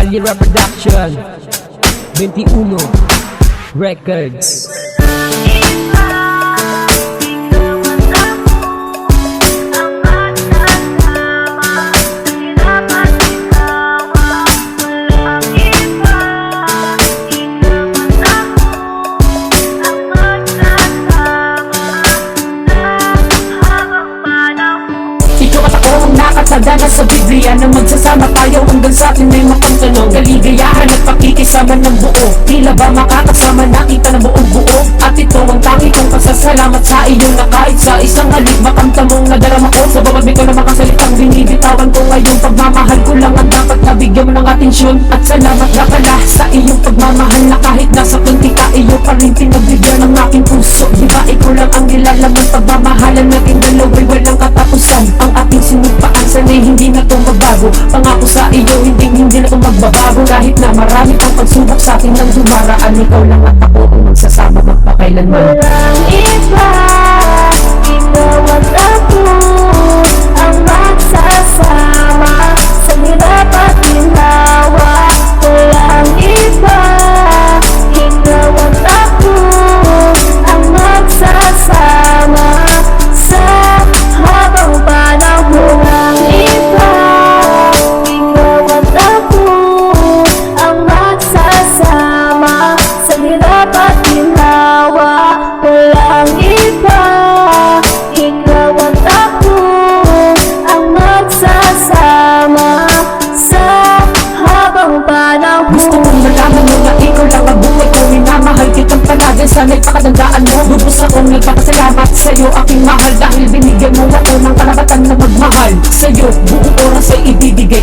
Alira Production 21 Records. Nakatagana sa Biblia na magsasama tayo hanggang sa atin may mapagtanong kaligayahan at pakikisama ng buo. Tila ba makakasama na kita na buong buo? At ito ang tangi kong pasasalamat sa iyo na kahit sa isang halik makamta mong nadarama ko. Sa bawat bitaw na makasalitang binibitawan ko ngayon. Pagmamahal ko lang ang dapat nabigyan mo ng atensyon. At salamat na pala sa iyong pagmamahal na kahit nasa puntika iyo pa rin pinagbigyan ng aking puso. Diba ikaw lang ang nilalaman, pagmamahalan natin dalawa'y walang katapusan. Ang ating sinupaan sana'y hindi na ito magbago. Pangako sa iyo hindi na ito magbabago. Kahit na marami pang pagsubok sa atin ng dumaraan, ikaw lang at ako ang magsasama magpakailanman. Walang iba, ikaw at ako ang magsasama sa hirap at ginawa. Walang iba, ikaw at ako ang magsasama sa habang panahon. Walang iba, ikaw at ako ang magsasama sa hirap at ginawa. Walang iba, ikaw at ako ang magsasama sa habang panahon. Gusto kong malaman mo na ikaw lang ang buhay ko. Minamahal kitang palagi, sana'y pakatandaan mo. Lubos akong nagpapasalamat sa'yo aking mahal, dahil binigyan mo ako ng karapatan na magmahal sa'yo. Buong oras ay ibibigay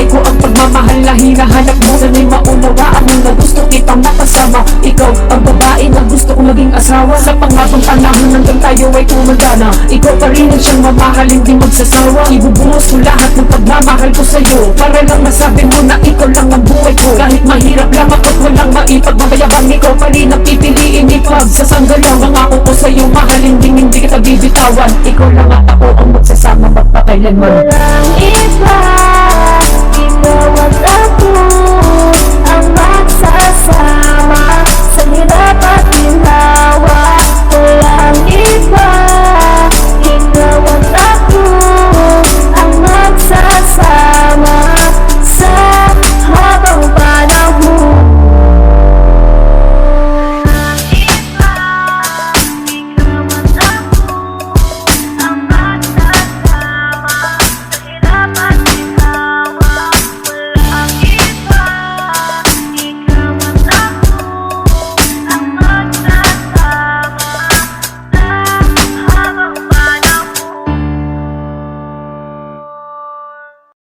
ko ang pagmamahal na hinahanap mo. Sana'y maunawaan mo na gusto kitang makasama. Ikaw ang babae na gusto kong maging asawa. Sa panghabang panahon hanggang tayo ay tumanda na, ikaw pa rin ang siyang mamahal, hindi magsasawa. Ibubuhos ko lahat ng pagmamahal ko sa'yo para lang masabi mo na ikaw lang ang buhay ko. Kahit mahirap lang ako't walang maipagmamayabang, ikaw pa rin ang pipiliin ipagsasanggalang. Mangako ko sa'yo mahal, hindi kita bibitawan. Ikaw lang at ako ang magsasama magpakailanman. Walang iba,